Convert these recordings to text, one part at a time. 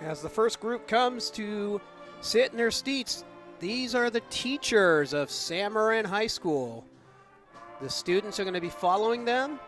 As the first group comes to sit in their seats, these are the teachers of Marin High School. The students are going to be following them.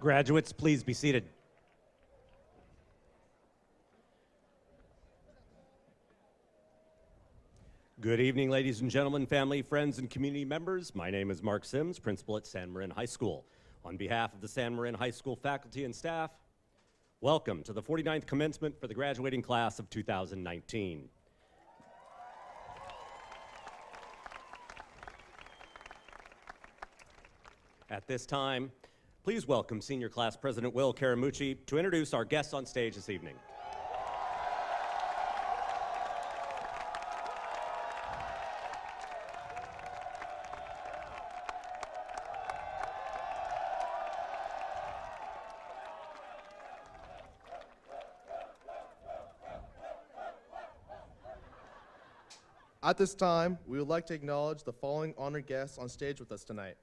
Graduates, please be seated. Good evening, ladies and gentlemen, family, friends, and community members. My name is Mark Sims, principal at San Marin High School. On behalf of the San Marin High School faculty and staff, welcome to the 49th commencement for the graduating class of 2019. At this time, please welcome Senior Class President Will Caramucci to introduce our guests on stage this evening. At this time, we would like to acknowledge the following honored guests on stage with us tonight.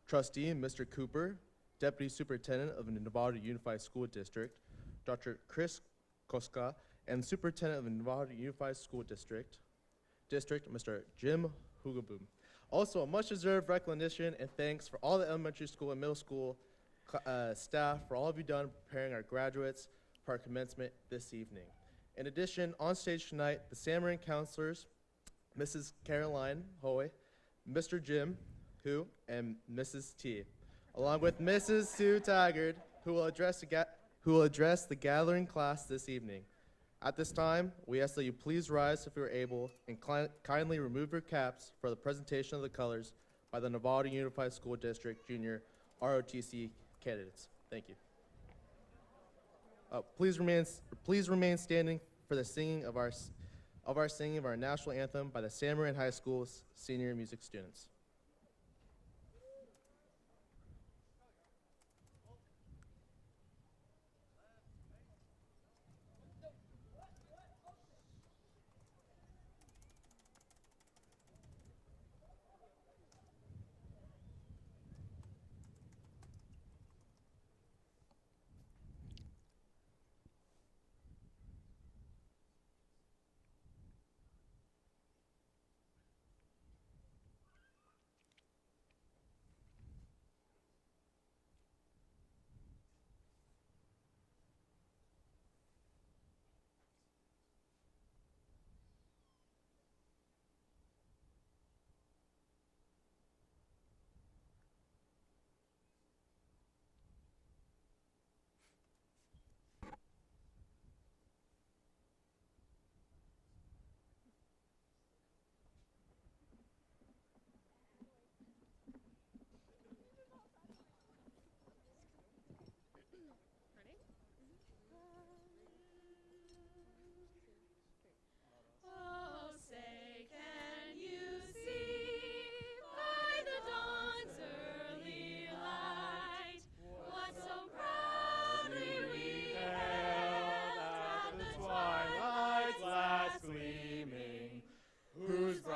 Trustee Mr. Cooper, Deputy Superintendent of the Nevada Unified School District, Dr. Chris Koska, and Superintendent of the Nevada Unified School District, Mr. Jim Hugaboom. Also, a much-deserved recognition and thanks for all the elementary school and middle school staff for all of you done preparing our graduates for our commencement this evening. In addition, on stage tonight, the San Marin counselors, Mrs. Caroline Hoy, Mr. Jim Hu, and Mrs. T, along with Mrs. Sue Taggart, who will address the gathering class this evening. At this time, we ask that you please rise if you are able and kindly remove your caps for the presentation of the colors by the Nevada Unified School District Junior ROTC candidates. Thank you. Please remain standing for the singing of our national anthem by the San Marin High School's senior music students.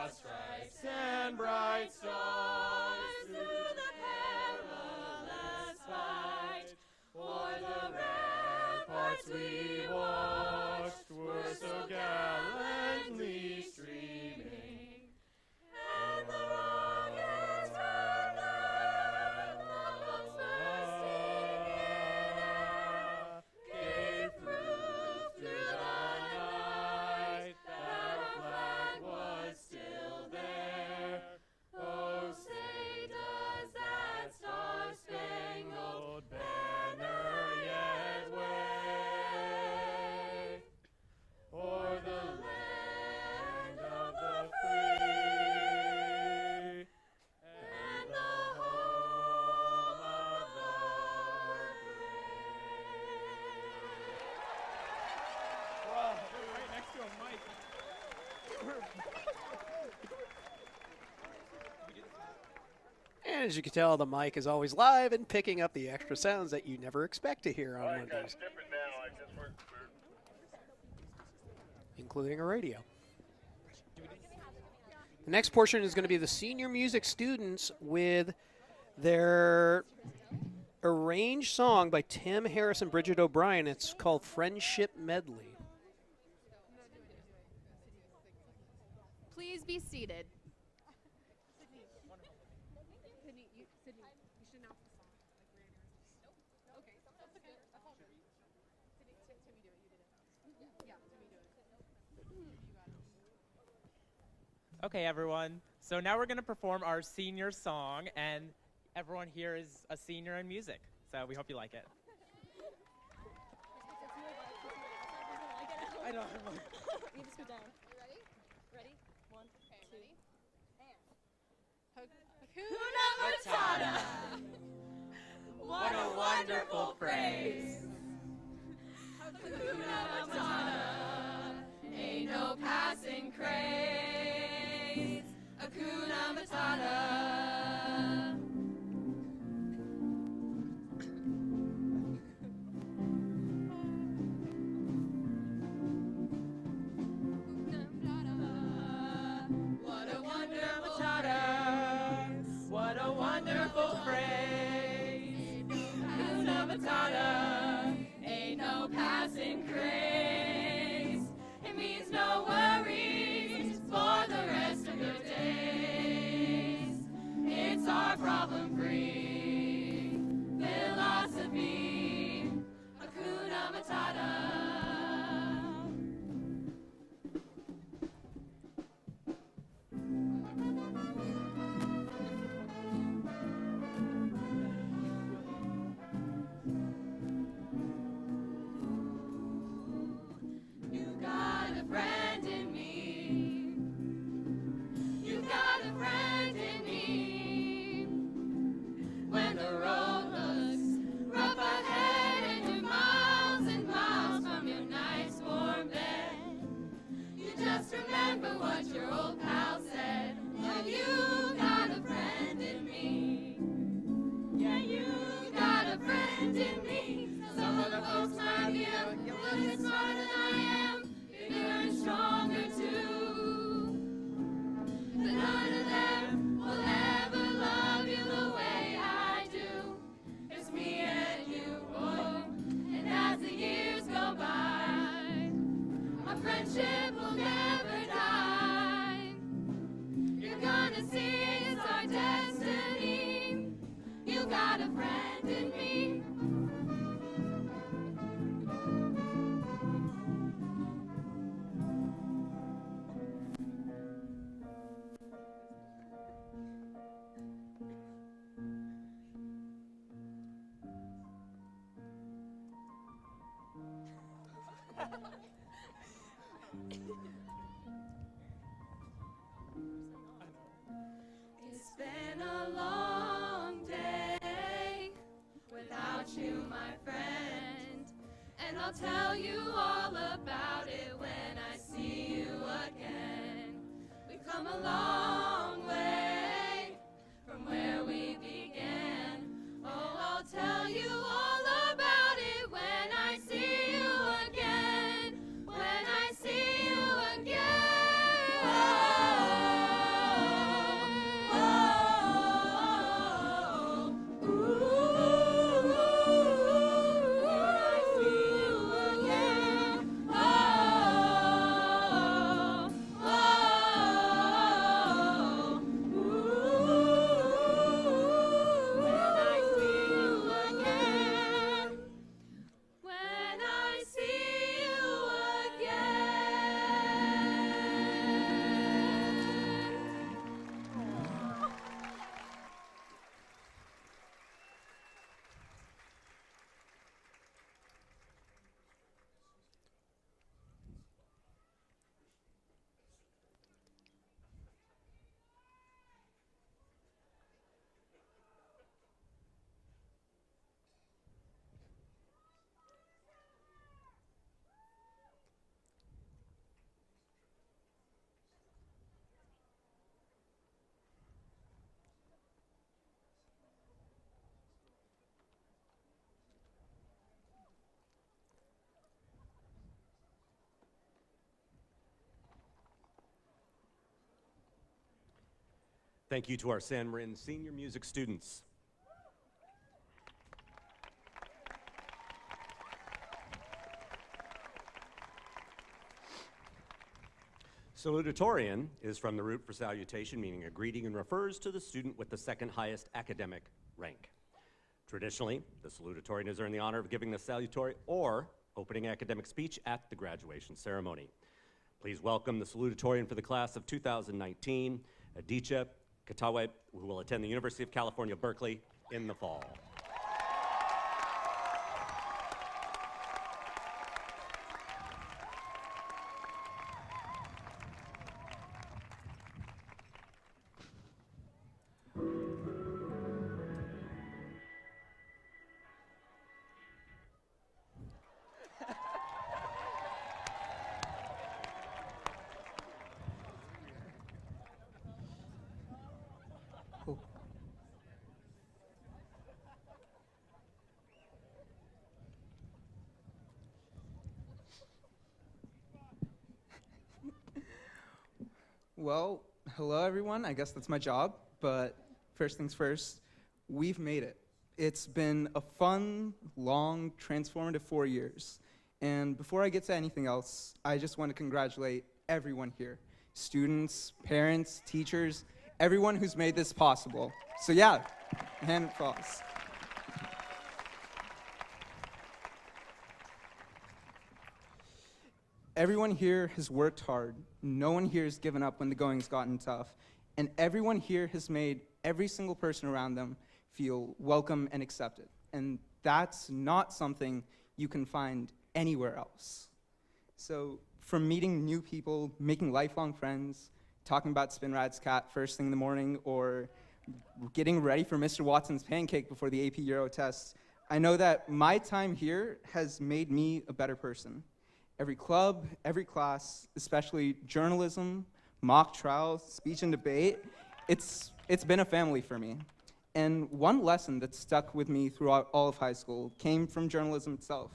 Stripes and bright stars through the perilous fight. For the ramparts we watched were so gallantly streaming, and the rockets from the bombs bursting in gave proof through the night that our flag was still there. Oh, say does that star-spangled banner yet wave o'er the land of the free and the home of the brave? Wow, right next to a mic. And as you can tell, the mic is always live and picking up the extra sounds that you never expect to hear on one of these, including a radio. The next portion is going to be the senior music students with their arranged song by Tim Harris and Bridget O'Brien. It's called Friendship Medley. Please be seated. Okay, everyone. So now we're going to perform our senior song, and everyone here is a senior in music. So we hope you like it. I know. You just go down. You ready? Ready? 1, 2, and. Hakuna Matata. What a wonderful phrase. Hakuna Matata. Ain't no passing craze. Hakuna Matata. What a wonderful Matata. What a wonderful phrase. Hakuna Matata. Ain't no passing craze. It means no worries for the rest of your days. It's our problem-free philosophy. Hakuna Matata. get smarter than I am, bigger and stronger too. But none of them will ever love you the way I do. It's me and you, oh. And as the years go by, our friendship will never die. You're gonna see it's our destiny. You got a friend in me. It's been a long day without you, my friend, and I'll tell you all about it when I see you again. We've come a long way from where we began. Oh, I'll tell you all about it when I see you again. When I see you again. When I see you again. Thank you to our San Marin senior music students. Salutatorian is from the root for salutation, meaning a greeting, and refers to the student with the second highest academic rank. Traditionally, the salutatorian has earned the honor of giving the salutatory or opening academic speech at the graduation ceremony. Please welcome the salutatorian for the class of 2019, Adichie Katawe, who will attend the University of California, Berkeley in the fall. Well, hello everyone. I guess that's my job, but first things first, we've made it. It's been a fun, long, transformative 4 years. And before I get to anything else, I just want to congratulate everyone here. Students, parents, teachers, everyone who's made this possible. So yeah, a hand of applause. Everyone here has worked hard. No one here has given up when the going's gotten tough. And everyone here has made every single person around them feel welcome and accepted. And that's not something you can find anywhere else. So from meeting new people, making lifelong friends, talking about Spinrad's cat first thing in the morning, or getting ready for Mr. Watson's pancake before the AP Euro test, I know that my time here has made me a better person. Every club, every class, especially journalism, mock trial, speech and debate, it's been a family for me. And one lesson that stuck with me throughout all of high school came from journalism itself.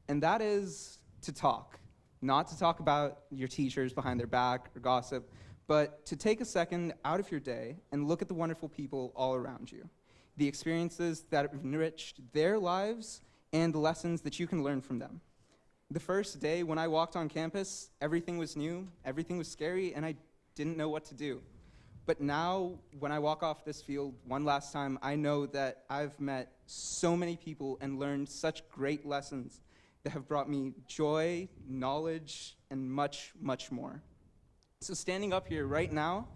And that is, to talk. Not to talk about your teachers behind their back or gossip, but to take a second out of your day and look at the wonderful people all around you, the experiences that have enriched their lives and the lessons that you can learn from them. The first day when I walked on campus, everything was new, everything was scary, and I didn't know what to do. But now, when I walk off this field one last time, I know that I've met so many people and learned such great lessons that have brought me joy, knowledge, and much, much more. So standing up here right now,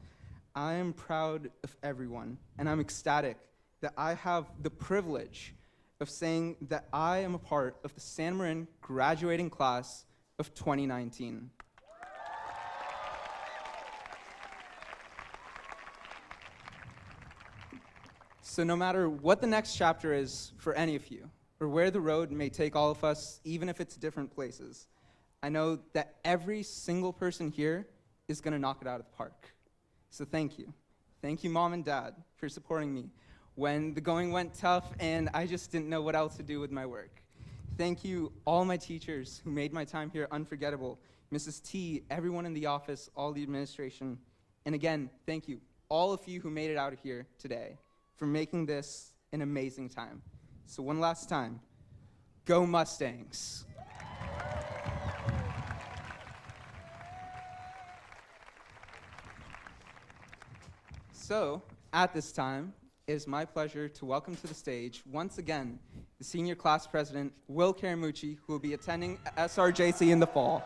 I am proud of everyone, and I'm ecstatic that I have the privilege of saying that I am a part of the San Marin graduating class of 2019. So no matter what the next chapter is for any of you, or where the road may take all of us, even if it's different places, I know that every single person here is going to knock it out of the park. So thank you. Thank you, Mom and Dad, for supporting me when the going went tough and I just didn't know what else to do with my work. Thank you, all my teachers who made my time here unforgettable, Mrs. T, everyone in the office, all the administration. And again, thank you, all of you who made it out of here today, for making this an amazing time. So one last time, go Mustangs. So, at this time, it is my pleasure to welcome to the stage, once again, the senior class president, Will Caramucci, who will be attending SRJC in the fall.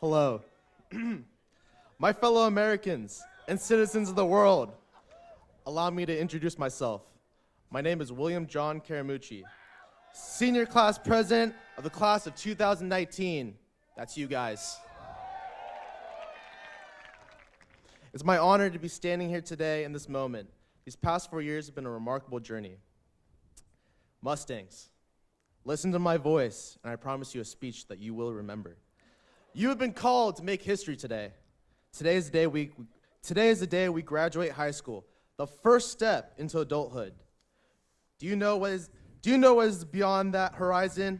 Hello. My fellow Americans and citizens of the world, allow me to introduce myself. My name is William John Caramucci, senior class president of the class of 2019. That's you guys. It's my honor to be standing here today in this moment. These past 4 years have been a remarkable journey. Mustangs, listen to my voice, and I promise you a speech that you will remember. You have been called to make history today. Today is the day we graduate high school, the first step into adulthood. Do you know what is beyond that horizon?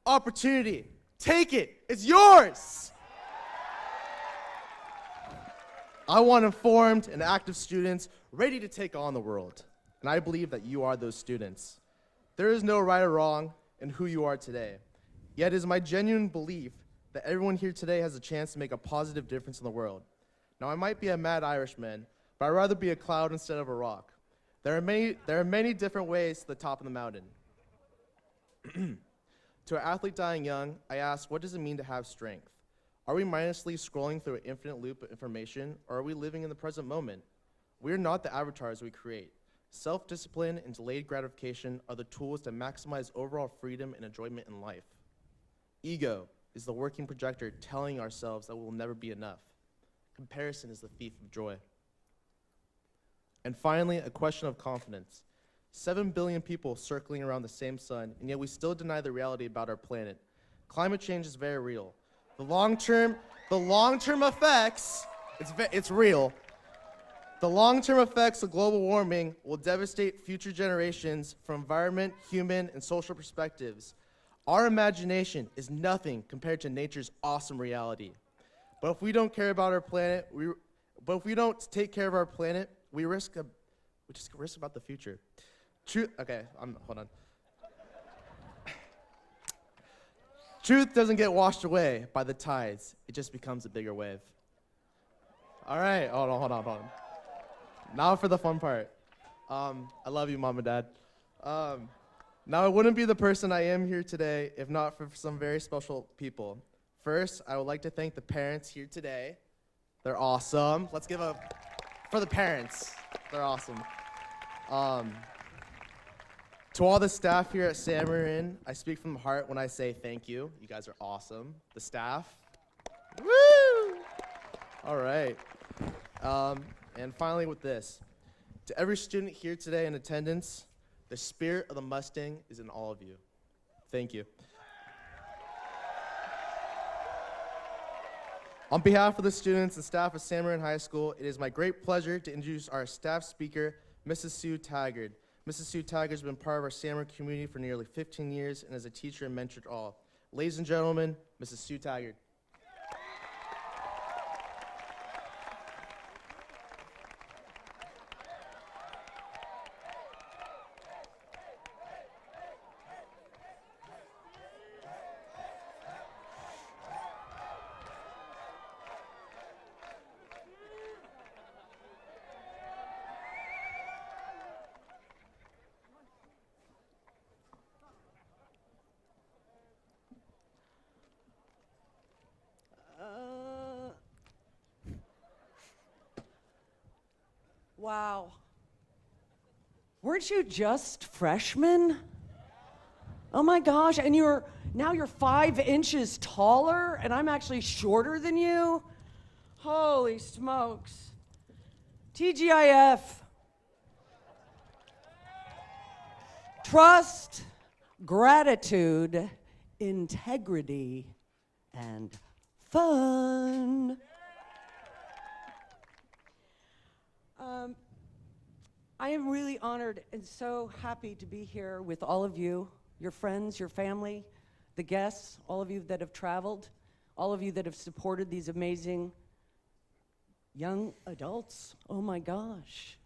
Opportunity. Take it. It's yours. I want informed and active students ready to take on the world, and I believe that you are those students. There is no right or wrong in who you are today, yet it is my genuine belief that everyone here today has a chance to make a positive difference in the world. Now, I might be a mad Irishman, but I'd rather be a cloud instead of a rock. There are many different ways to the top of the mountain. To an athlete dying young, I ask, what does it mean to have strength? Are we mindlessly scrolling through an infinite loop of information, or are we living in the present moment? We are not the avatars we create. Self-discipline and delayed gratification are the tools to maximize overall freedom and enjoyment in life. Ego is the working projector telling ourselves that we will never be enough. Comparison is the thief of joy. And finally, a question of confidence. 7 billion people circling around the same sun, and yet we still deny the reality about our planet. Climate change is very real. The long-term effects, it's real. The long-term effects of global warming will devastate future generations from environment, human, and social perspectives. Our imagination is nothing compared to nature's awesome reality. But if we don't take care of our planet, we just risk about the future. Hold on. Truth doesn't get washed away by the tides. It just becomes a bigger wave. All right, hold on. Now for the fun part. I love you, Mom and Dad. Now, I wouldn't be the person I am here today if not for some very special people. First, I would like to thank the parents here today. They're awesome. Let's give up for the parents. They're awesome. To all the staff here at San Marin, I speak from the heart when I say thank you. You guys are awesome. The staff. Woo! All right. And finally with this. To every student here today in attendance, the spirit of the Mustang is in all of you. Thank you. On behalf of the students and staff of San Marin High School, it is my great pleasure to introduce our staff speaker, Mrs. Sue Taggart. Mrs. Sue Taggart has been part of our San Marin community for nearly 15 years and is a teacher and mentor to all. Ladies and gentlemen, Mrs. Sue Taggart. Wow. Weren't you just freshmen? Oh my gosh, and now you're 5 inches taller, and I'm actually shorter than you? Holy smokes. TGIF. Trust, gratitude, integrity, and fun. I am really honored and so happy to be here with all of you, your friends, your family, the guests, all of you that have traveled, all of you that have supported these amazing young adults. Oh my gosh.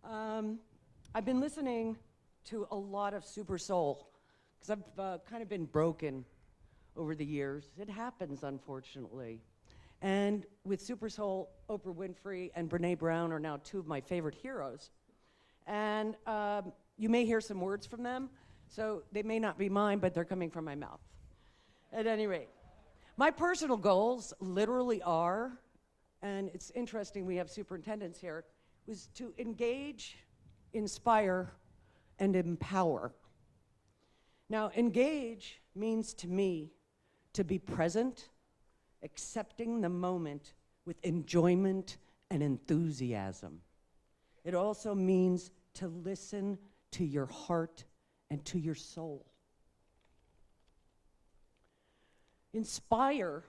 I've been listening to a lot of Super Soul because I've kind of been broken over the years. It happens, unfortunately. And with Super Soul, Oprah Winfrey and Brene Brown are now 2 of my favorite heroes. And you may hear some words from them, so they may not be mine, but they're coming from my mouth. At any rate, my personal goals literally are, and it's interesting we have superintendents here, was to engage, inspire, and empower. Now, engage means to me to be present, accepting the moment with enjoyment and enthusiasm. It also means to listen to your heart and to your soul. Inspire.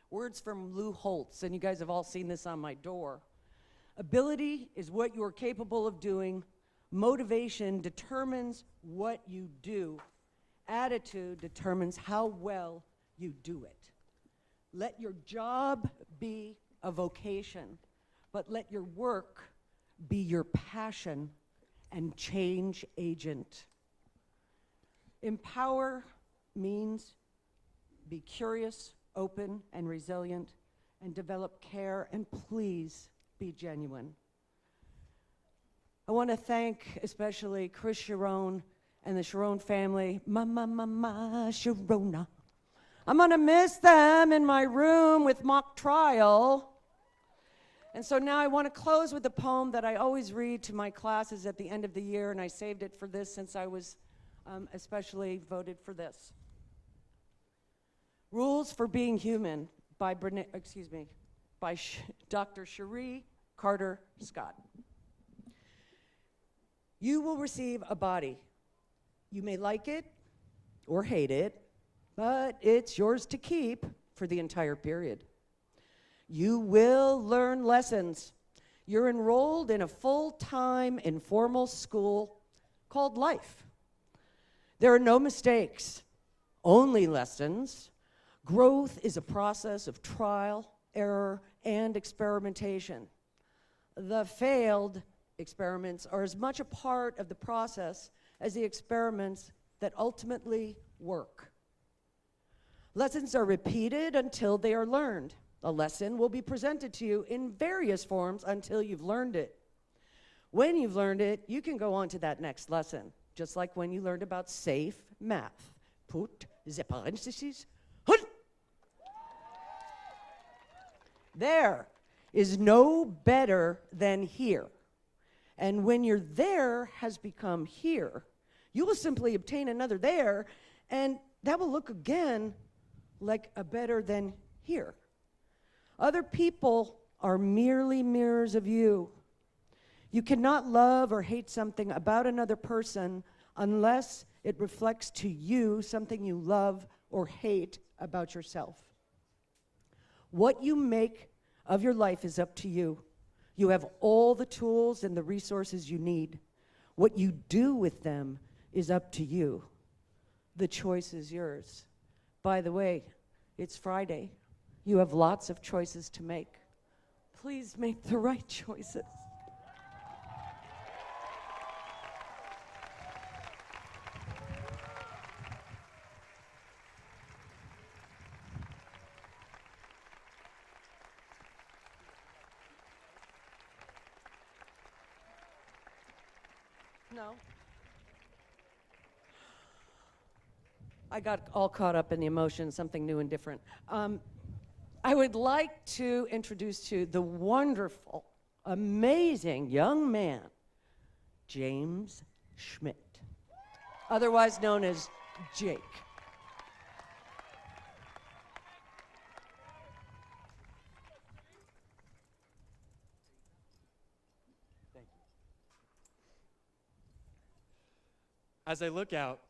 Words from Lou Holtz, and you guys have all seen this on my door. Ability is what you are capable of doing. Motivation determines what you do. Attitude determines how well you do it. Let your job be a vocation, but let your work be your passion and change agent. Empower means be curious, open, and resilient, and develop care, and please be genuine. I want to thank especially Chris Sharon and the Sharon family. Sharona. I'm gonna miss them in my room with mock trial. And so now I want to close with a poem that I always read to my classes at the end of the year, and I saved it for this since I was especially voted for this. Rules for Being Human by Dr. Cherie Carter Scott. You will receive a body. You may like it or hate it, but it's yours to keep for the entire period. You will learn lessons. You're enrolled in a full-time informal school called life. There are no mistakes, only lessons. Growth is a process of trial, error, and experimentation. The failed experiments are as much a part of the process as the experiments that ultimately work. Lessons are repeated until they are learned. A lesson will be presented to you in various forms until you've learned it. When you've learned it, you can go on to that next lesson, just like when you learned about safe math. Put the parentheses. There is no better than here. And when your there has become here, you will simply obtain another there, and that will look again like a better than here. Other people are merely mirrors of you. You cannot love or hate something about another person unless it reflects to you something you love or hate about yourself. What you make of your life is up to you. You have all the tools and the resources you need. What you do with them is up to you. The choice is yours. By the way, it's Friday. You have lots of choices to make. Please make the right choices. No. I got all caught up in the emotion, something new and different. I would like to introduce to you the wonderful, amazing young man, James Schmidt, otherwise known as Jake. As I look out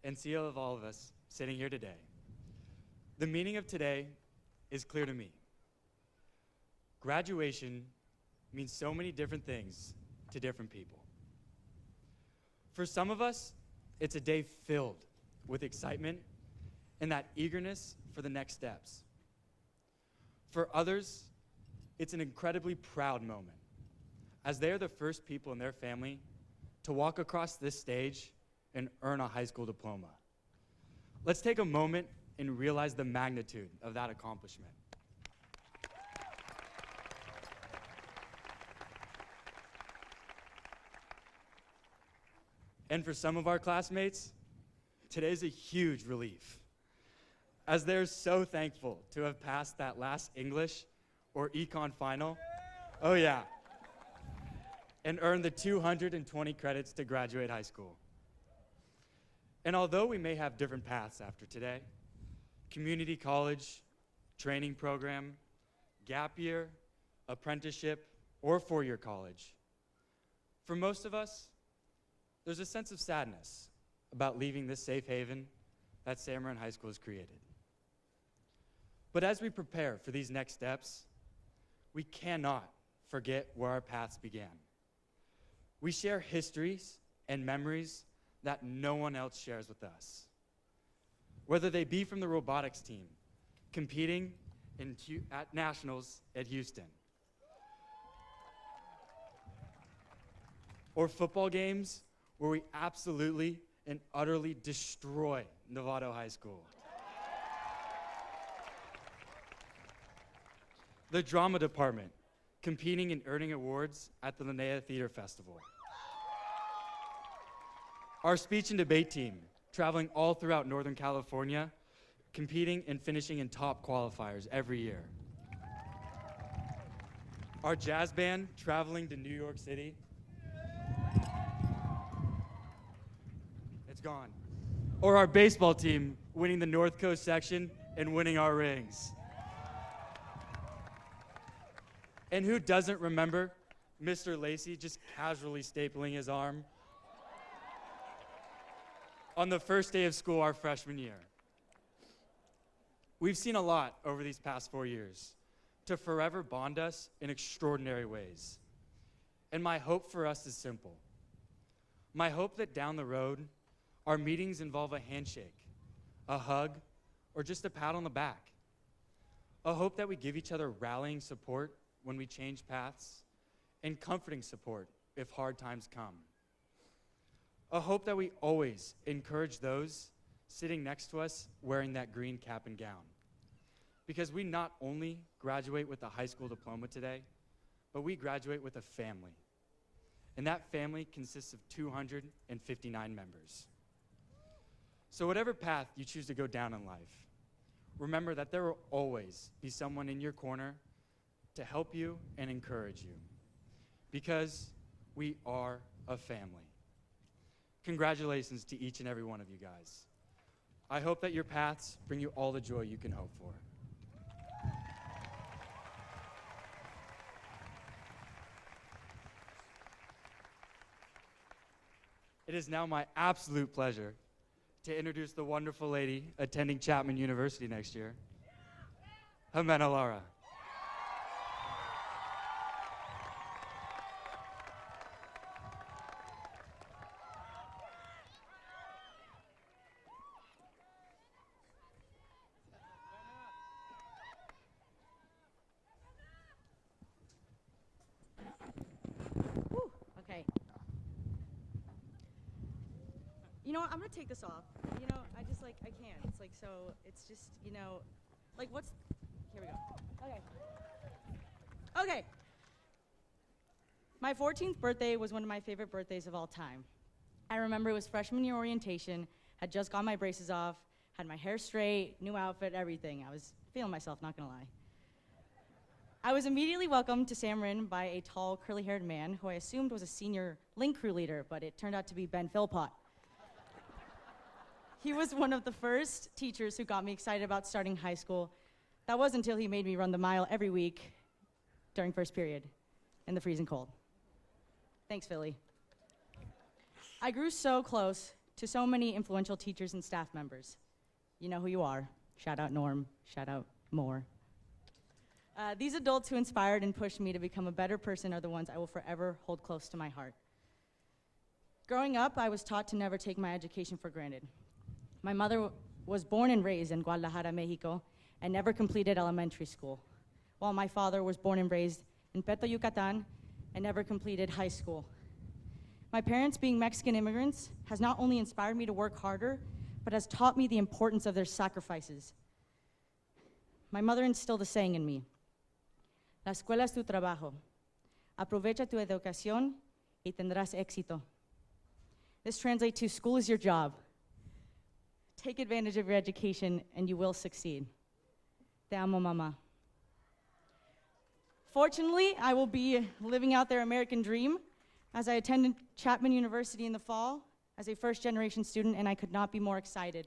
and see all of us sitting here today, the meaning of today is clear to me. Graduation means so many different things to different people. For some of us, it's a day filled with excitement and that eagerness for the next steps. For others, it's an incredibly proud moment, as they are the first people in their family to walk across this stage and earn a high school diploma. Let's take a moment and realize the magnitude of that accomplishment. And for some of our classmates, today's a huge relief, as they're so thankful to have passed that last English or econ final. Oh yeah. And earned the 220 credits to graduate high school. And although we may have different paths after today, community college, training program, gap year, apprenticeship, or four-year college, for most of us, there's a sense of sadness about leaving this safe haven that San Marin High School has created. But as we prepare for these next steps, we cannot forget where our paths began. We share histories and memories that no one else shares with us. Whether they be from the robotics team, competing at nationals at Houston, or football games where we absolutely and utterly destroy Novato High School. The drama department, competing and earning awards at the Linnea Theater Festival. Our speech and debate team, traveling all throughout Northern California, competing and finishing in top qualifiers every year. Our jazz band, traveling to New York City. It's gone. Or our baseball team, winning the North Coast section and winning our rings. And who doesn't remember Mr. Lacey just casually stapling his arm on the first day of school our freshman year? We've seen a lot over these past 4 years to forever bond us in extraordinary ways. And my hope for us is simple. My hope that down the road, our meetings involve a handshake, a hug, or just a pat on the back. A hope that we give each other rallying support when we change paths, and comforting support if hard times come. A hope that we always encourage those sitting next to us wearing that green cap and gown. Because we not only graduate with a high school diploma today, but we graduate with a family. And that family consists of 259 members. So whatever path you choose to go down in life, remember that there will always be someone in your corner to help you and encourage you. Because we are a family. Congratulations to each and every one of you guys. I hope that your paths bring you all the joy you can hope for. it is now my absolute pleasure to introduce the wonderful lady attending Chapman University next year, Jimena Lara. Okay. You know what? I'm gonna take this off. You know, I just like, I can't. It's like, so, it's just, you know, like what's, here we go. Okay. Okay. My 14th birthday was one of my favorite birthdays of all time. I remember it was freshman year orientation, had just got my braces off, had my hair straight, new outfit, everything. I was feeling myself, not gonna lie. I was immediately welcomed to Sam Marin by a tall, curly-haired man who I assumed was a senior Link crew leader, but it turned out to be Ben Philpott. He was one of the first teachers who got me excited about starting high school. That was until he made me run the mile every week during first period in the freezing cold. Thanks, Philly. I grew so close to so many influential teachers and staff members. You know who you are. Shout out Norm, shout out Moore. These adults who inspired and pushed me to become a better person are the ones I will forever hold close to my heart. Growing up, I was taught to never take my education for granted. My mother was born and raised in Guadalajara, Mexico, and never completed elementary school, while my father was born and raised in Peto, Yucatan, and never completed high school. My parents, being Mexican immigrants, has not only inspired me to work harder, but has taught me the importance of their sacrifices. My mother instilled a saying in me: La escuela es tu trabajo. Aprovecha tu educación y tendrás éxito. This translates to school is your job. Take advantage of your education and you will succeed. Te amo, mama. Fortunately, I will be living out their American dream as I attended Chapman University in the fall as a first-generation student, and I could not be more excited.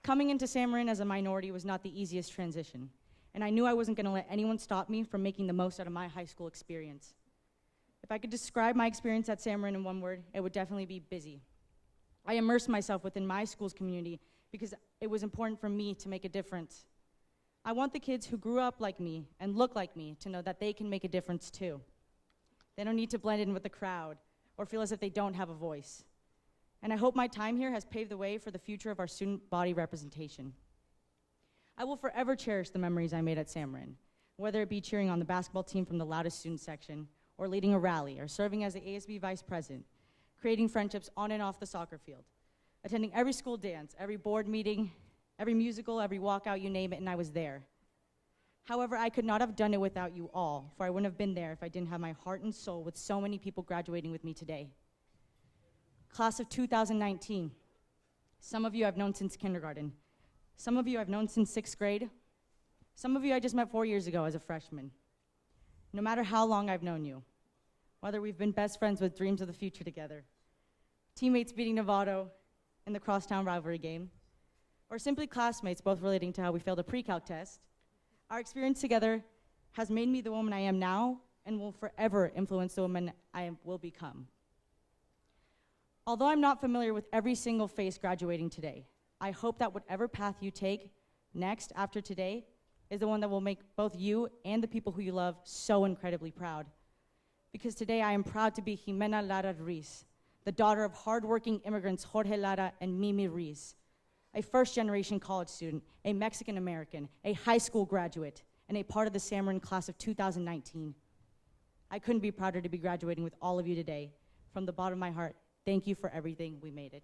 Coming into Sam Marin as a minority was not the easiest transition, and I knew I wasn't gonna let anyone stop me from making the most out of my high school experience. If I could describe my experience at Sam Marin in one word, it would definitely be busy. I immersed myself within my school's community because it was important for me to make a difference. I want the kids who grew up like me and look like me to know that they can make a difference too. They don't need to blend in with the crowd or feel as if they don't have a voice. And I hope my time here has paved the way for the future of our student body representation. I will forever cherish the memories I made at Sam Marin, whether it be cheering on the basketball team from the loudest student section, or leading a rally, or serving as the ASB vice president, creating friendships on and off the soccer field, attending every school dance, every board meeting, every musical, every walkout, you name it, and I was there. However, I could not have done it without you all, for I wouldn't have been there if I didn't have my heart and soul with so many people graduating with me today. Class of 2019. Some of you I've known since kindergarten. Some of you I've known since 6th grade. Some of you I just met 4 years ago as a freshman. No matter how long I've known you, whether we've been best friends with dreams of the future together, teammates beating Novato in the crosstown rivalry game, or simply classmates both relating to how we failed a pre-calc test, our experience together has made me the woman I am now and will forever influence the woman I will become. Although I'm not familiar with every single face graduating today, I hope that whatever path you take next after today is the one that will make both you and the people who you love so incredibly proud. Because today I am proud to be Jimena Lara Ruiz, the daughter of hardworking immigrants Jorge Lara and Mimi Ruiz, a first-generation college student, a Mexican-American, a high school graduate, and a part of the Sam Marin class of 2019. I couldn't be prouder to be graduating with all of you today. From the bottom of my heart, thank you for everything. We made it.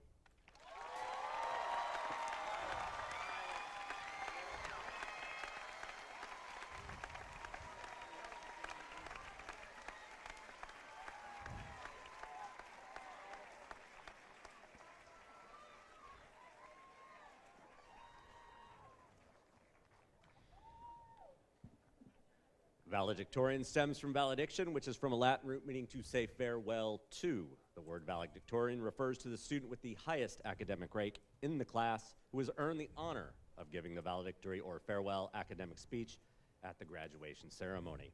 Valedictorian stems from valediction, which is from a Latin root meaning to say farewell to. The word valedictorian refers to the student with the highest academic rank in the class who has earned the honor of giving the valedictory or farewell academic speech at the graduation ceremony.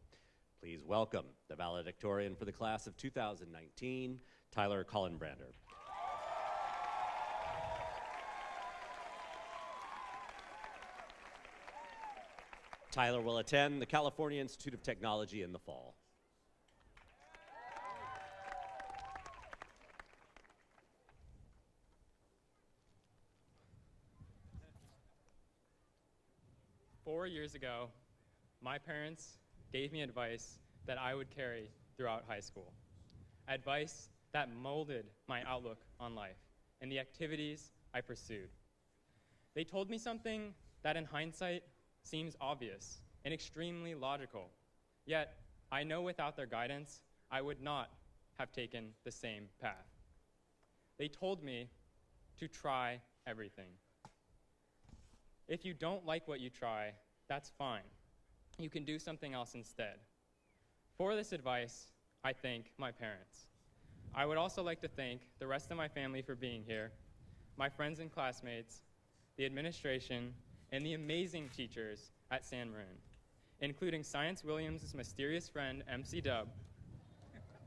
Please welcome the valedictorian for the class of 2019, Tyler Collenbrander. Tyler will attend the California Institute of Technology in the fall. Four years ago, my parents gave me advice that I would carry throughout high school. Advice that molded my outlook on life and the activities I pursued. They told me something that in hindsight seems obvious and extremely logical. Yet, I know without their guidance, I would not have taken the same path. They told me to try everything. If you don't like what you try, that's fine. You can do something else instead. For this advice, I thank my parents. I would also like to thank the rest of my family for being here, my friends and classmates, the administration, and the amazing teachers at San Marin, including Science Williams' mysterious friend, MC Dub,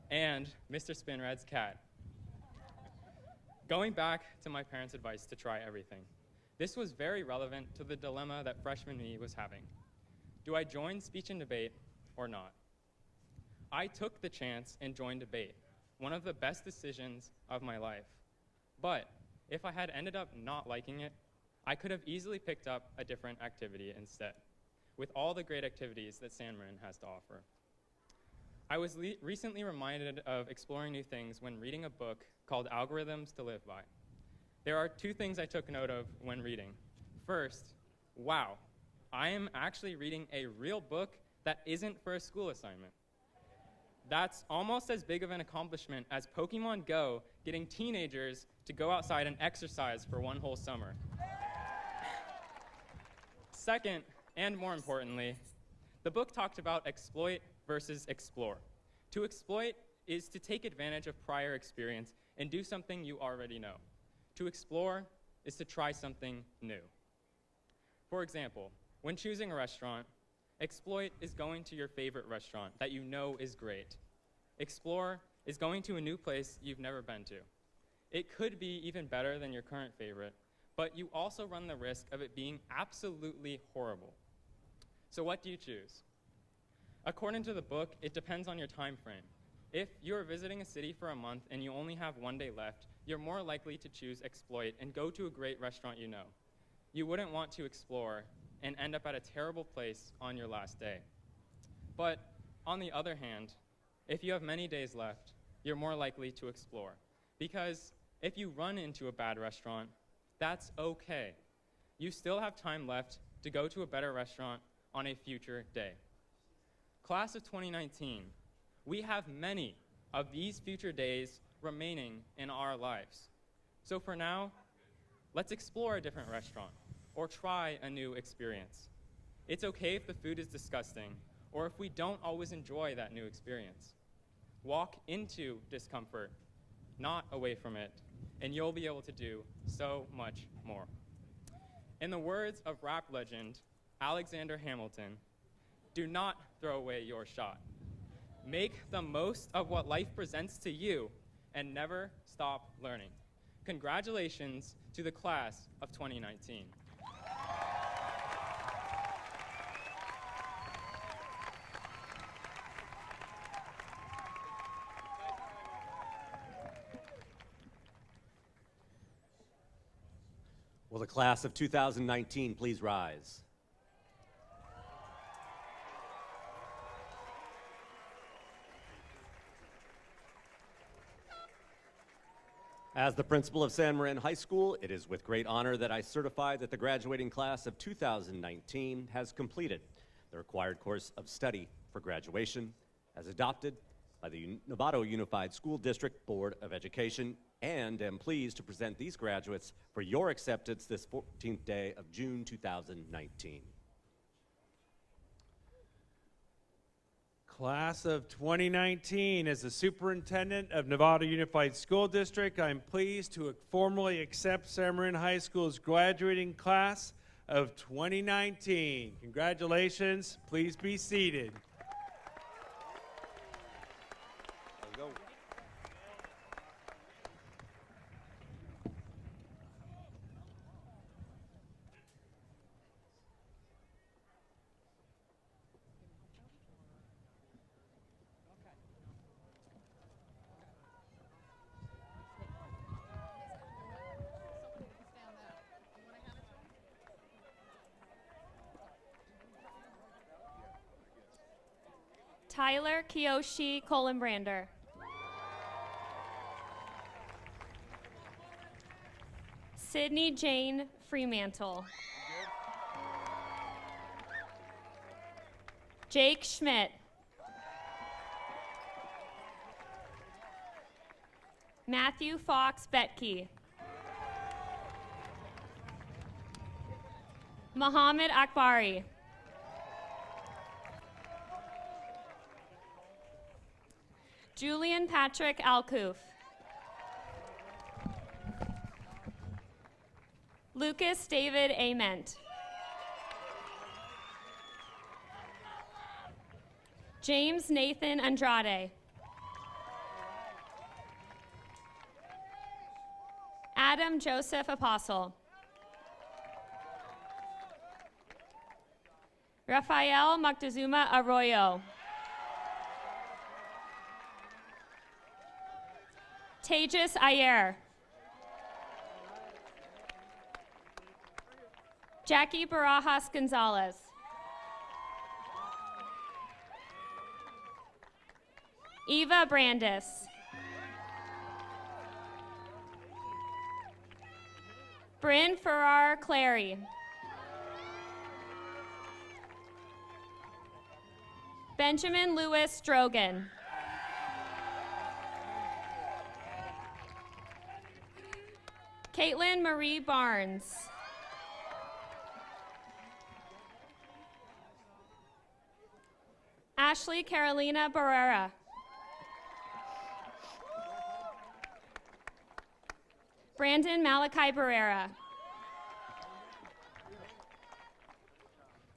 and Mr. Spinrad's cat. Going back to my parents' advice to try everything, this was very relevant to the dilemma that freshman me was having. Do I join speech and debate or not? I took the chance and joined debate, one of the best decisions of my life. But if I had ended up not liking it, I could have easily picked up a different activity instead, with all the great activities that San Marin has to offer. I was recently reminded of exploring new things when reading a book called Algorithms to Live By. There are two things I took note of when reading. First, wow, I am actually reading a real book that isn't for a school assignment. That's almost as big of an accomplishment as Pokemon Go getting teenagers to go outside and exercise for one whole summer. Second, and more importantly, the book talked about exploit versus explore. To exploit is to take advantage of prior experience and do something you already know. To explore is to try something new. For example, when choosing a restaurant, exploit is going to your favorite restaurant that you know is great. Explore is going to a new place you've never been to. It could be even better than your current favorite, but you also run the risk of it being absolutely horrible. So what do you choose? According to the book, it depends on your time frame. If you're visiting a city for a month and you only have one day left, you're more likely to choose exploit and go to a great restaurant you know. You wouldn't want to explore and end up at a terrible place on your last day. But on the other hand, if you have many days left, you're more likely to explore. Because if you run into a bad restaurant, that's okay. You still have time left to go to a better restaurant on a future day. Class of 2019, we have many of these future days remaining in our lives. So for now, let's explore a different restaurant or try a new experience. It's okay if the food is disgusting or if we don't always enjoy that new experience. Walk into discomfort, not away from it, and you'll be able to do so much more. In the words of rap legend Alexander Hamilton, do not throw away your shot. Make the most of what life presents to you and never stop learning. Congratulations to the class of 2019. Will the class of 2019 please rise? As the principal of San Marin High School, it is with great honor that I certify that the graduating class of 2019 has completed the required course of study for graduation as adopted by the Novato Unified School District Board of Education, and am pleased to present these graduates for your acceptance this 14th day of June 2019. Class of 2019, as the superintendent of Nevada Unified School District, I'm pleased to formally accept San Marin High School's graduating class of 2019. Congratulations. Please be seated. Tyler Kiyoshi Colenbrander. Sydney Jane Fremantle. Jake Schmidt. Matthew Fox Betke. Mohammed Akbari. Julian Patrick Alkoof. Lucas David Ament. James Nathan Andrade. Adam Joseph Apostle. Rafael Moctezuma Arroyo. Tejas Ayer. Jackie Barajas Gonzalez. Eva Brandis. Bryn Farrar Clary. Benjamin Lewis Drogan. Caitlin Marie Barnes. Ashley Carolina Barrera. Brandon Malachi Barrera.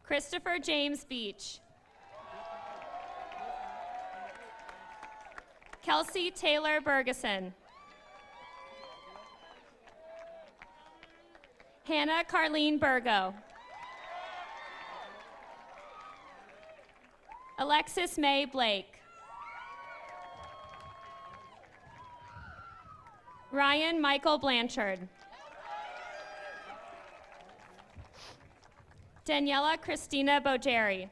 Christopher James Beach. Kelsey Taylor Bergeson. Hannah Carlene Burgo. Alexis May Blake. Ryan Michael Blanchard. Daniela Christina Bojeri.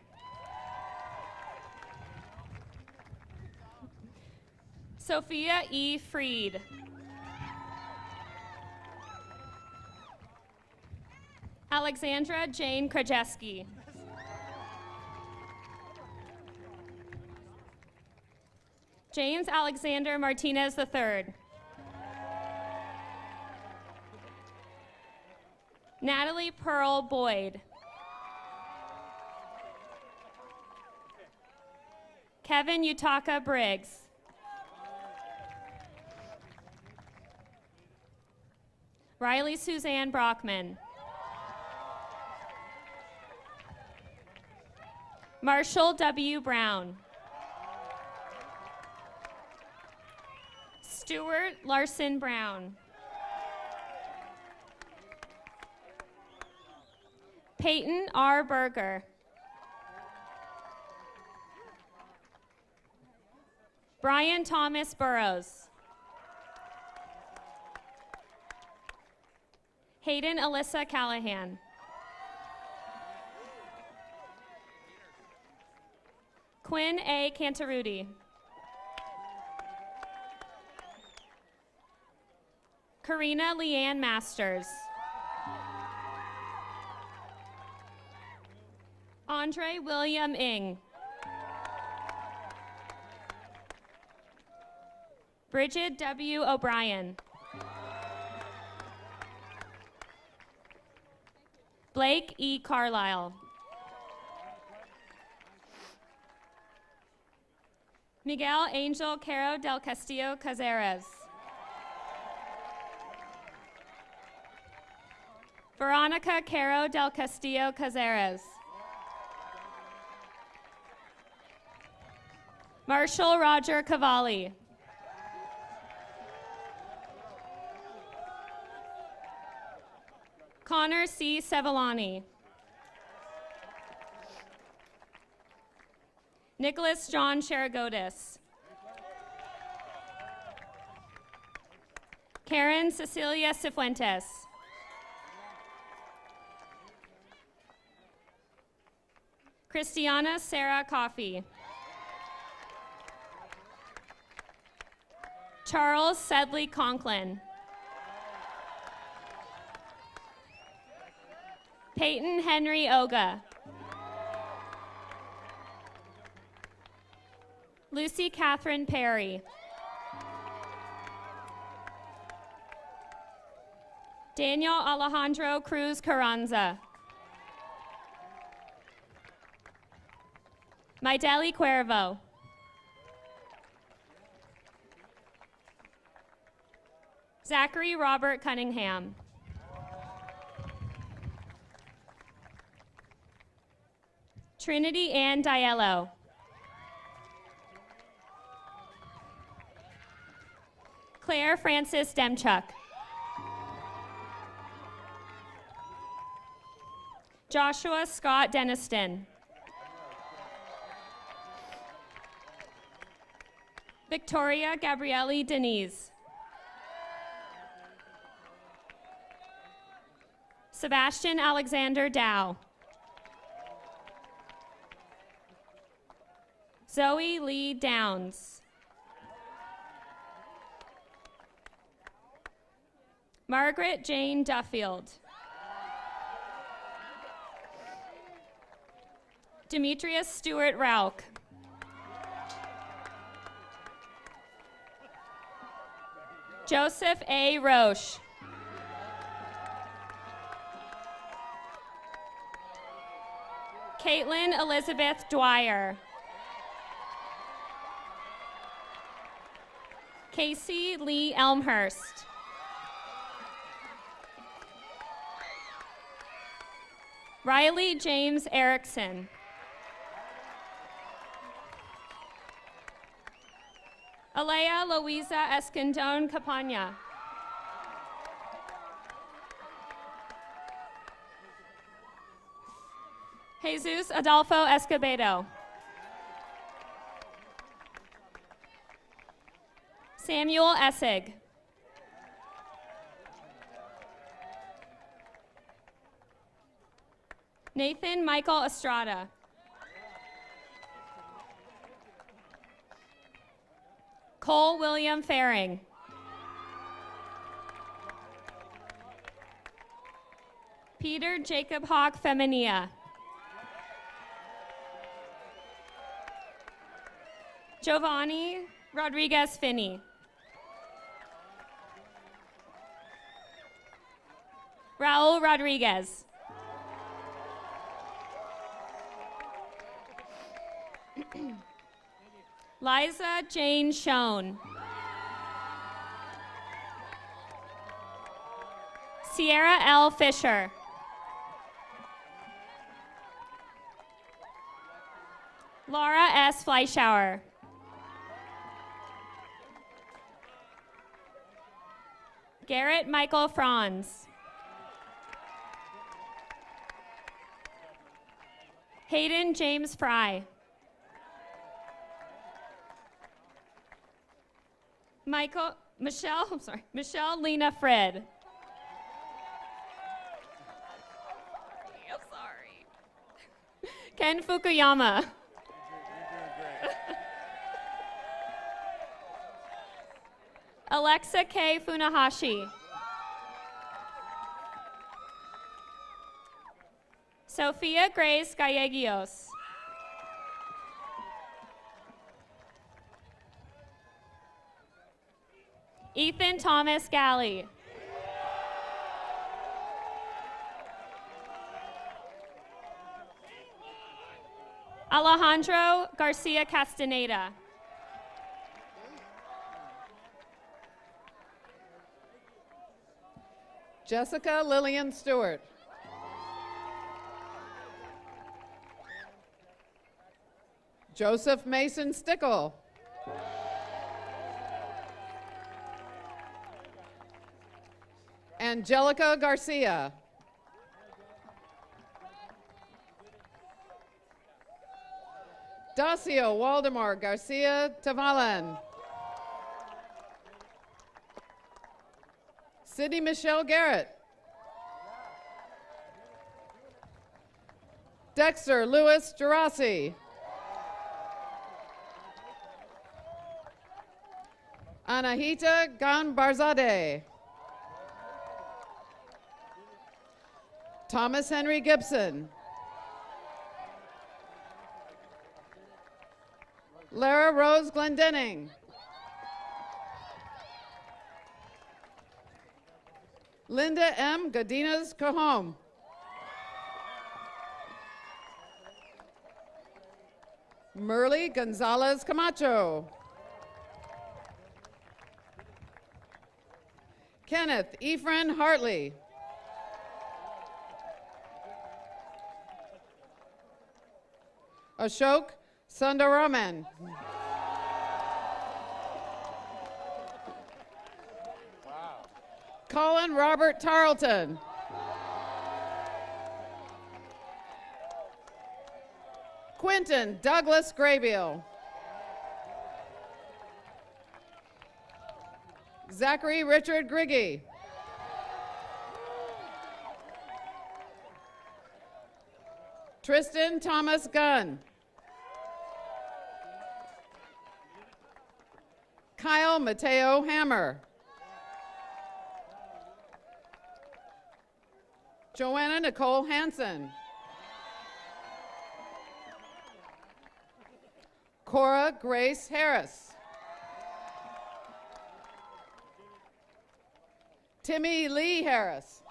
Sophia E. Freed. Alexandra Jane Krajewski. James Alexander Martinez III. Natalie Pearl Boyd. Kevin Utaka Briggs. Riley Suzanne Brockman. Marshall W. Brown. Stuart Larson Brown. Peyton R. Berger. Brian Thomas Burrows. Hayden Alyssa Callahan. Quinn A. Cantaruti. Karina Leanne Masters. Andre William Ing. Bridget W. O'Brien. Blake E. Carlisle. Miguel Angel Caro del Castillo Cazares. Veronica Caro del Castillo Cazares. Marshall Roger Cavalli. Connor C. Sevillani. Nicholas John Charagotis. Karen Cecilia Cifuentes. Christiana Sarah Coffey. Charles Sedley Conklin. Peyton Henry Oga. Lucy Catherine Perry. Daniel Alejandro Cruz Carranza. Maideli Cuervo. Zachary Robert Cunningham. Trinity Ann Diello. Claire Francis Demchuk. Joshua Scott Deniston. Victoria Gabrielle Denise. Sebastian Alexander Dow. Zoe Lee Downs. Margaret Jane Duffield. Demetrius Stewart Rauch. Joseph A. Roche. Caitlin Elizabeth Dwyer. Casey Lee Elmhurst. Riley James Erickson. Alea Louisa Escandon Capana. Jesus Adolfo Escobedo. Samuel Essig. Nathan Michael Estrada. Cole William Faring. Peter Jacob Hawk Feminia. Giovanni Rodriguez Finney. Raul Rodriguez. Liza Jane Schoen. Sierra L. Fisher. Laura S. Fleischauer. Garrett Michael Franz. Hayden James Fry. Michelle Lena Fred. I'm sorry. Ken Fukuyama. Alexa K. Funahashi. Sophia Grace Gallegios. Ethan Thomas Galley. Alejandro Garcia Castaneda. Jessica Lillian Stewart. Joseph Mason Stickle. Angelica Garcia. Dacio Waldemar Garcia Tavalen. Sydney Michelle Garrett. Dexter Louis Gerasi. Anahita Ganbarzadeh. Thomas Henry Gibson. Lara Rose Glendenning. Linda M. Godinez Cajon. Merly Gonzalez Camacho. Kenneth Ephraim Hartley. Ashok Sundaraman. Colin Robert Tarleton. Quentin Douglas Graybill. Zachary Richard Griggy. Tristan Thomas Gunn. Kyle Mateo Hammer. Joanna Nicole Hansen. Cora Grace Harris. Timmy Lee Harris.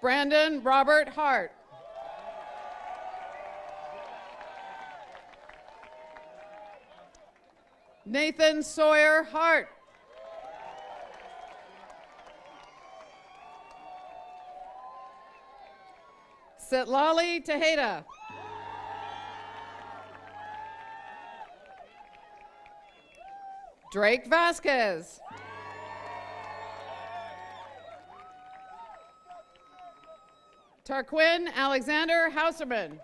Brandon Robert Hart. Nathan Sawyer Hart. Sitlali Tejeda. Drake Vasquez. Tarquin Alexander Hauserman.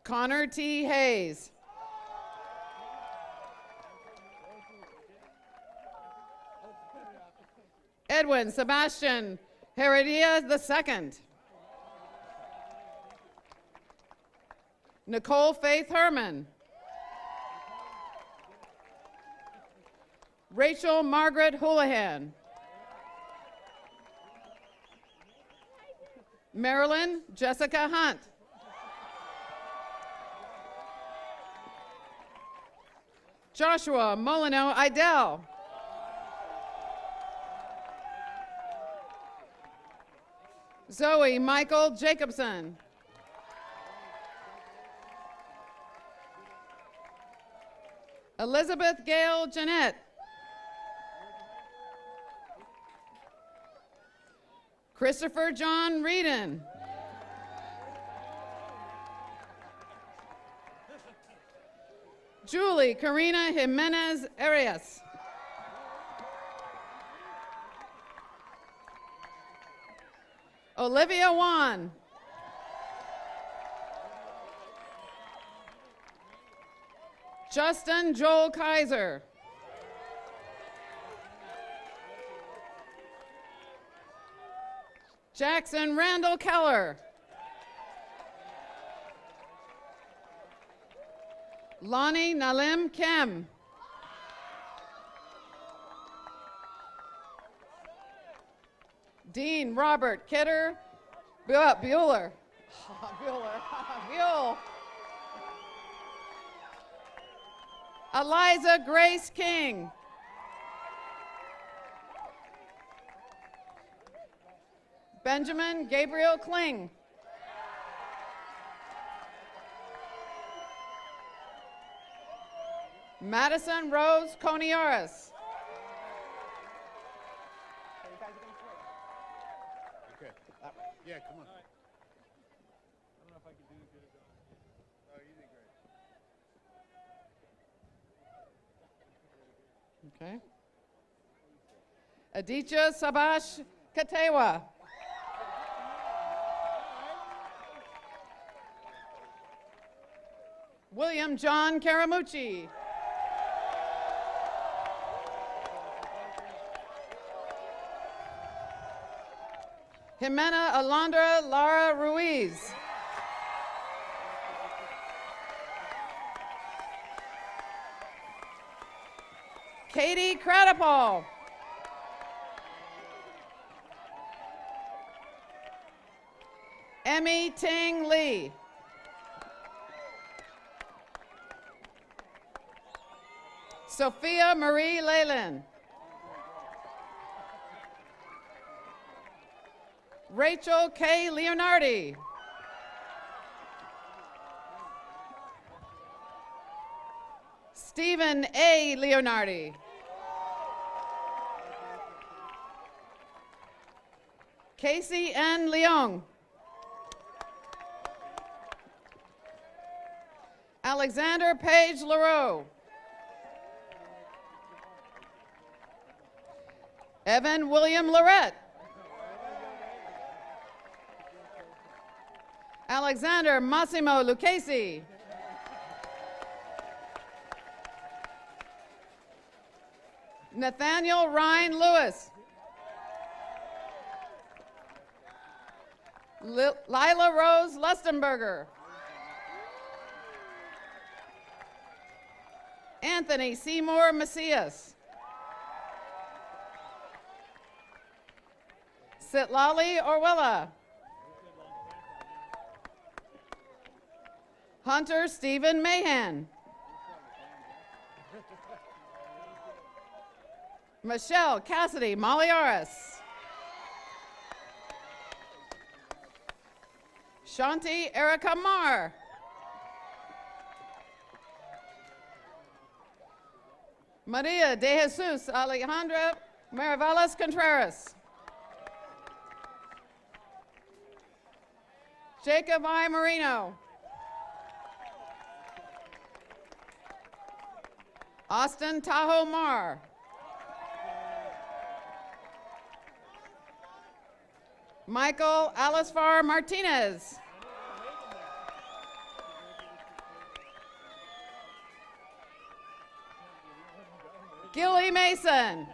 Connor T. Hayes. Edwin Sebastian Heredia II. Nicole Faith Herman. Rachel Margaret Houlihan. Marilyn Jessica Hunt. Joshua Molino Idell. Zoe Michael Jacobson. Elizabeth Gail Jeanette. Christopher John Reedon. Julie Karina Jimenez Arias. Olivia Wan. Justin Joel Kaiser. Jackson Randall Keller. Lonnie Nalim Kim. Dean Robert Kidder Bueller. Buell. Eliza Grace King. Benjamin Gabriel Kling. Madison Rose Conioris. Okay. Yeah, come on. Okay. Aditya Sabash Katewa. William John Caramucci. Jimena Alondra Lara Ruiz. Katie Cradipal. Emmy Ting Lee. Sophia Marie Leyland. Rachel K. Leonardi. Stephen A. Leonardi. Casey N. Leong. Alexander Page Leroux. Evan William Lorette. Alexander Massimo Lucchesi. Nathaniel Ryan Lewis. Lila Rose Lustenberger. Anthony Seymour Macias. Sitlali Orwella. Hunter Stephen Mahan. Michelle Cassidy Maliaris. Shanti Erica Marr. Maria de Jesus Alejandra Maravelas Contreras. Jacob I. Marino. Austin Tahoe Marr. Michael Alisfar Martinez. Gilly Mason.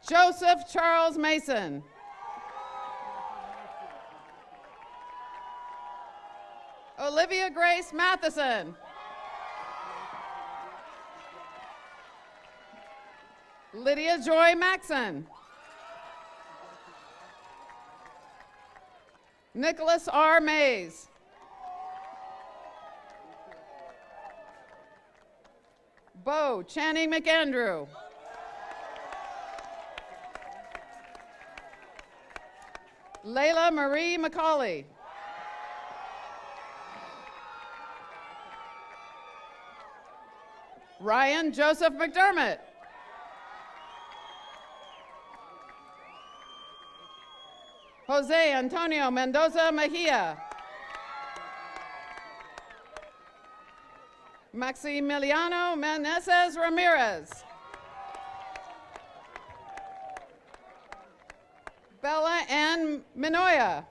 Joseph Charles Mason. Olivia Grace Matheson. Lydia Joy Maxon. Nicholas R. Mays. Bo Channing McAndrew. Layla Marie McCauley. Ryan Joseph McDermott. Jose Antonio Mendoza Mejia. Maximiliano Meneses Ramirez. Bella Ann Minoya.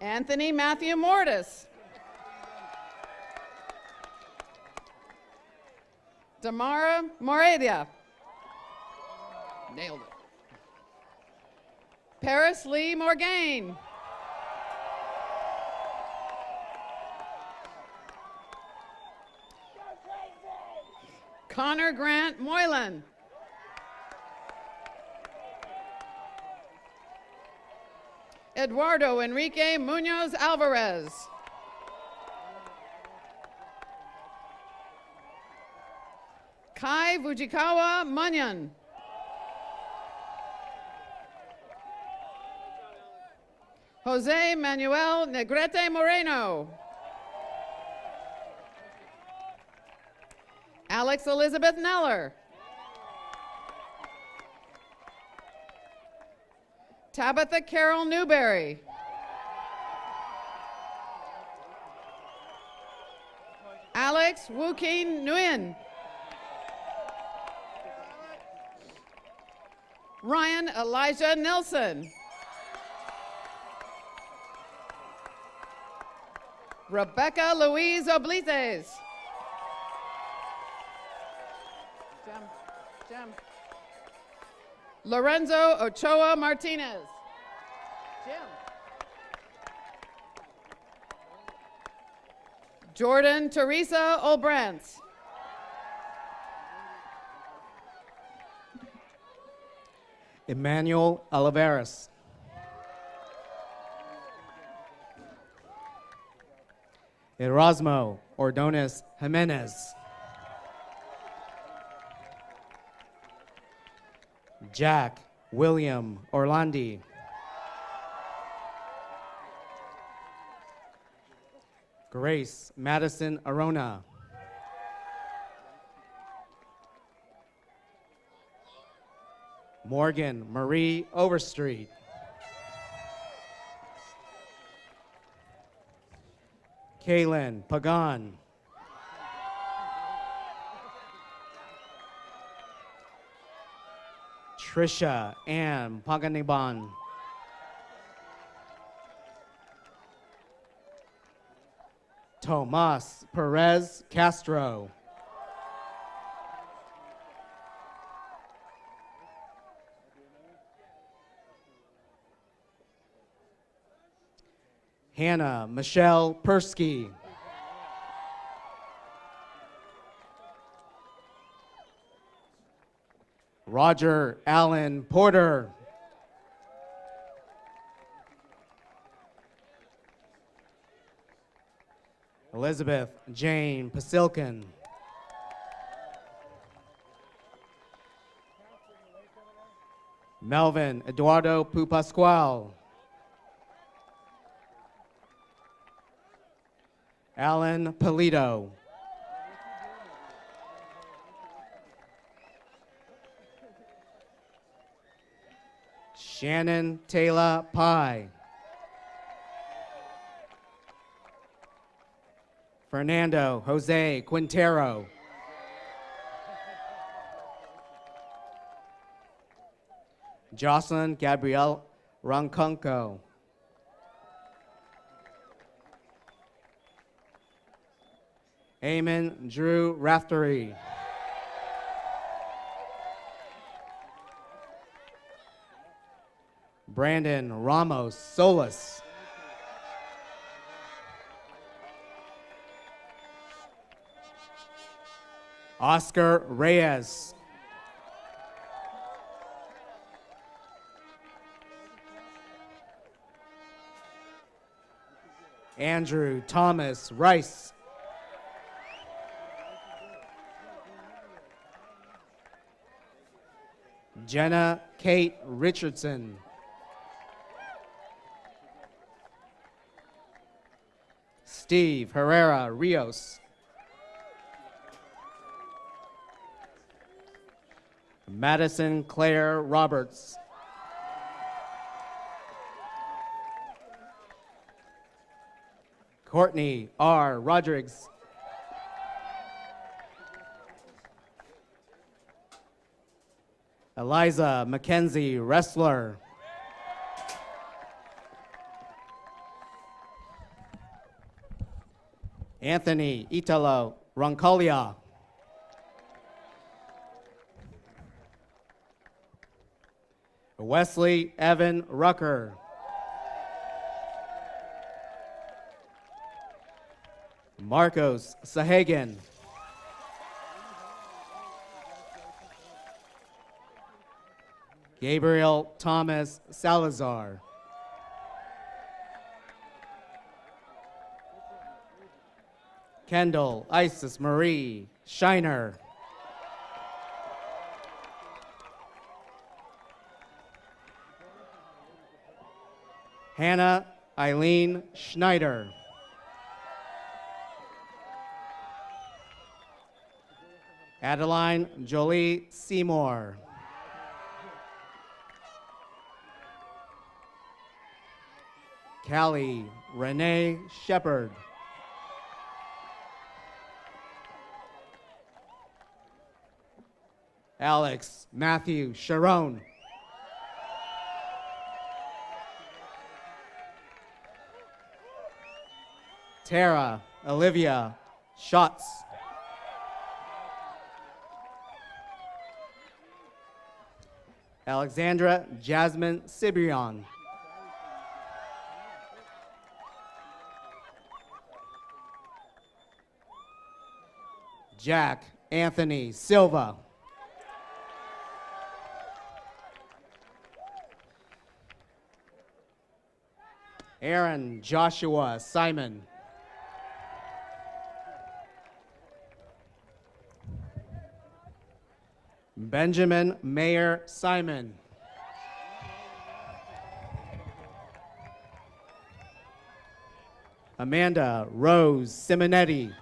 Anthony Matthew Mortis. Damara Moredia. Nailed it. Paris Lee Morgaine. Connor Grant Moylan. Eduardo Enrique Munoz Alvarez. Kai Fujikawa Munyon. Jose Manuel Negrete Moreno. Alex Elizabeth Neller. Tabitha Carol Newberry. Alex Wookin Nguyen. Ryan Elijah Nelson. Rebecca Louise Oblites. Jim. Lorenzo Ochoa Martinez. Jim. Jordan Teresa Olbrantz. Emmanuel Oliveras. Erasmo Ordonez Jimenez. Jack William Orlandi. Grace Madison Arona. Morgan Marie Overstreet. Kaylin Pagan. Trisha Ann Paganiban. Tomas Perez Castro. Hannah Michelle Persky. Roger Allen Porter. Elizabeth Jane Pasilkin. Melvin Eduardo Pupasquale. Alan Polito. Shannon Taylor Pye. Fernando Jose Quintero. Jocelyn Gabrielle Ronconco. Eamon Drew Raftery. Brandon Ramos Solis. Oscar Reyes. Andrew Thomas Rice. Jenna Kate Richardson. Steve Herrera Rios. Madison Claire Roberts. Courtney R. Rodriguez. Eliza Mackenzie Wrestler. Anthony Italo Roncalia. Wesley Evan Rucker. Marcos Sahagan. Gabriel Thomas Salazar. Kendall Isis Marie Shiner. Hannah Eileen Schneider. Adeline Jolie Seymour. Callie Renee Shepard. Alex Matthew Sharon. Tara Olivia Schatz. Alexandra Jasmine Sibrion. Jack Anthony Silva. Aaron Joshua Simon. Benjamin Mayer Simon. Amanda Rose Simonetti.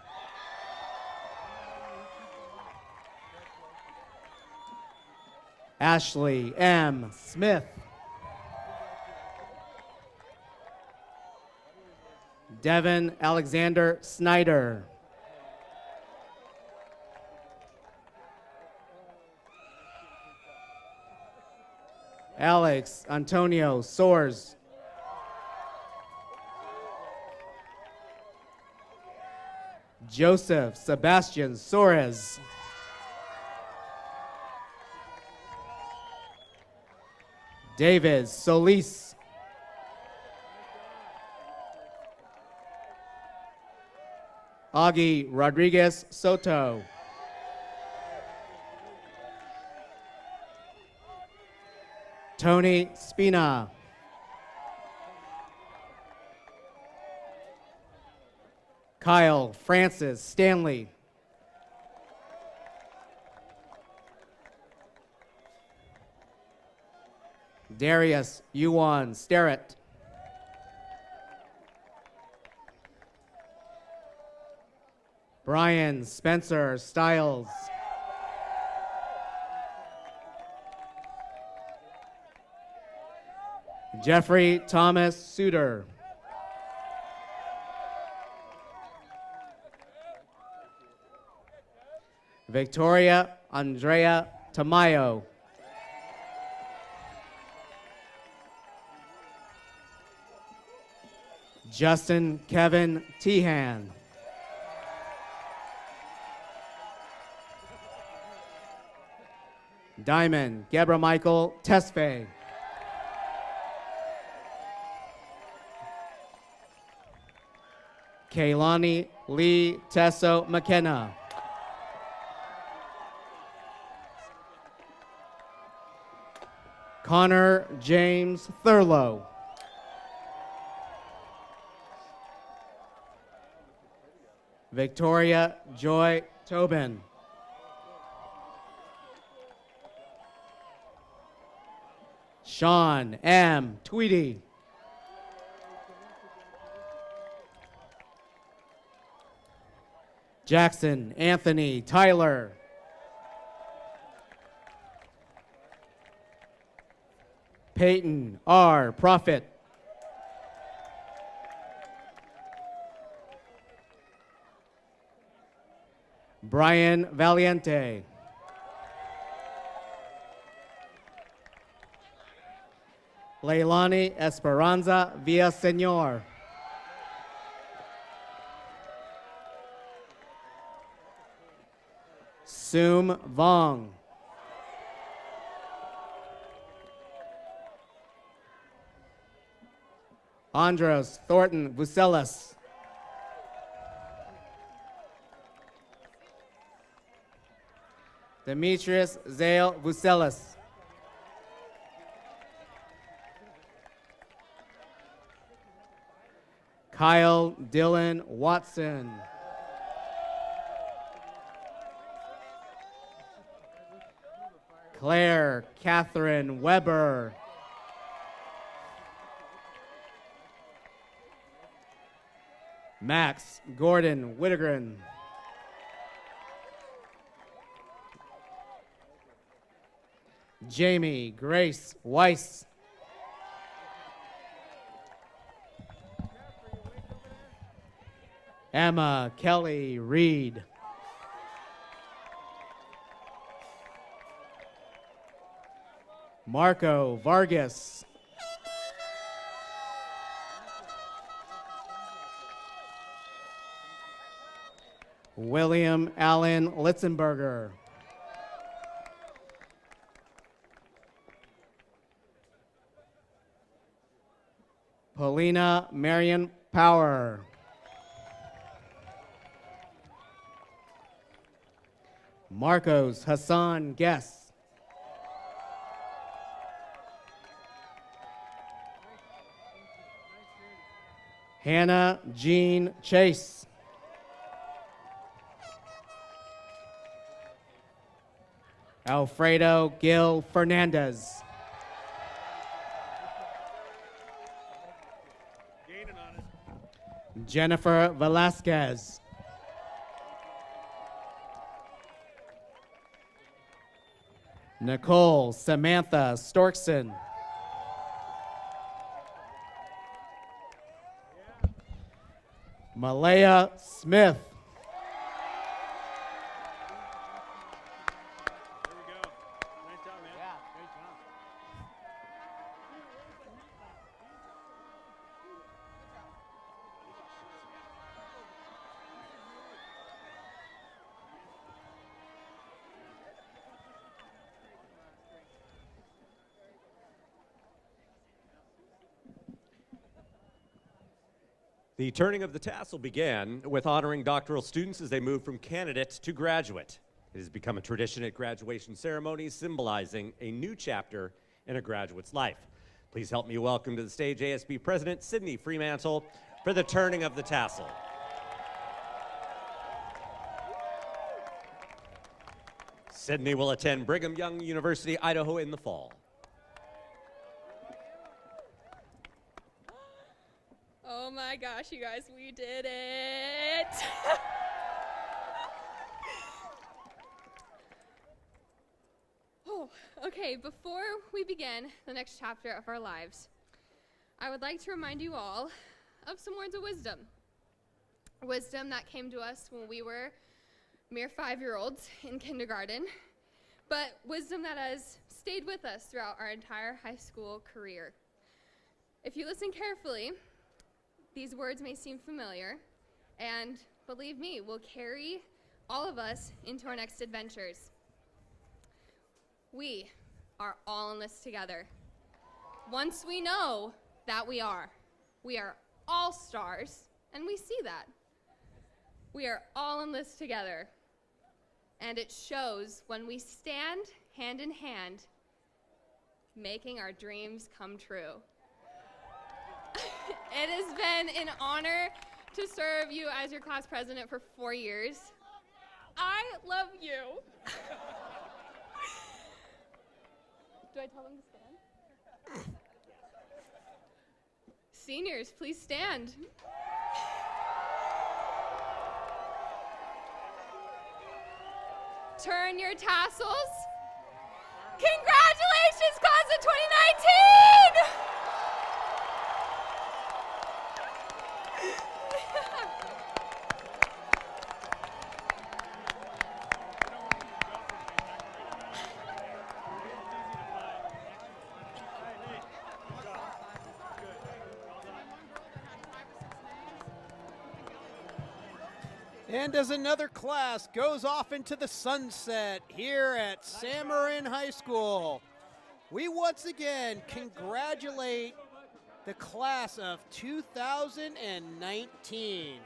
Ashley M. Smith. Devin Alexander Snyder. Alex Antonio Soares. Joseph Sebastian Soares. David Solis. Augie Rodriguez Soto. Tony Spina. Kyle Francis Stanley. Darius Yuan Sterrett. Brian Spencer Stiles. Jeffrey Thomas Suter. Victoria Andrea Tamayo. Justin Kevin Tehan. Diamond Gebra Michael Tesfaye. Kaylani Lee Tesso McKenna. Connor James Thurlow. Victoria Joy Tobin. Sean M. Tweedy. Jackson Anthony Tyler. Peyton R. Prophet. Brian Valiente. Leilani Esperanza Villaseñor. Sum Vong. Andros Thornton Vucelas. Demetrius Zale Vucelas. Kyle Dylan Watson. Claire Catherine Weber. Max Gordon Whittegren. Jamie Grace Weiss. Emma Kelly Reed. Marco Vargas. William Allen Litzenberger. Paulina Marion Power. Marcos Hassan Guess. Hannah Jean Chase. Alfredo Gil Fernandez. Jennifer Velasquez. Nicole Samantha Storkson. Malaya Smith. The turning of the tassel began with honoring doctoral students as they moved from candidate to graduate. It has become a tradition at graduation ceremonies, symbolizing a new chapter in a graduate's life. Please help me welcome to the stage ASB President Sydney Fremantle for the turning of the tassel. Sydney will attend Brigham Young University, Idaho in the fall. Oh my gosh, you guys, we did it! Oh, okay, before we begin the next chapter of our lives, I would like to remind you all of some words of wisdom. Wisdom that came to us when we were mere 5-year-olds in kindergarten, but wisdom that has stayed with us throughout our entire high school career. If you listen carefully, these words may seem familiar, and believe me, will carry all of us into our next adventures. We are all in this together. Once we know that we are all stars, and we see that. We are all in this together, and it shows when we stand hand in hand, making our dreams come true. It has been an honor to serve you as your class president for 4 years. I love you. Do I tell them to stand? Seniors, please stand. Turn your tassels. Congratulations, class of 2019! And as another class goes off into the sunset here at Marin High School, we once again congratulate the class of 2019.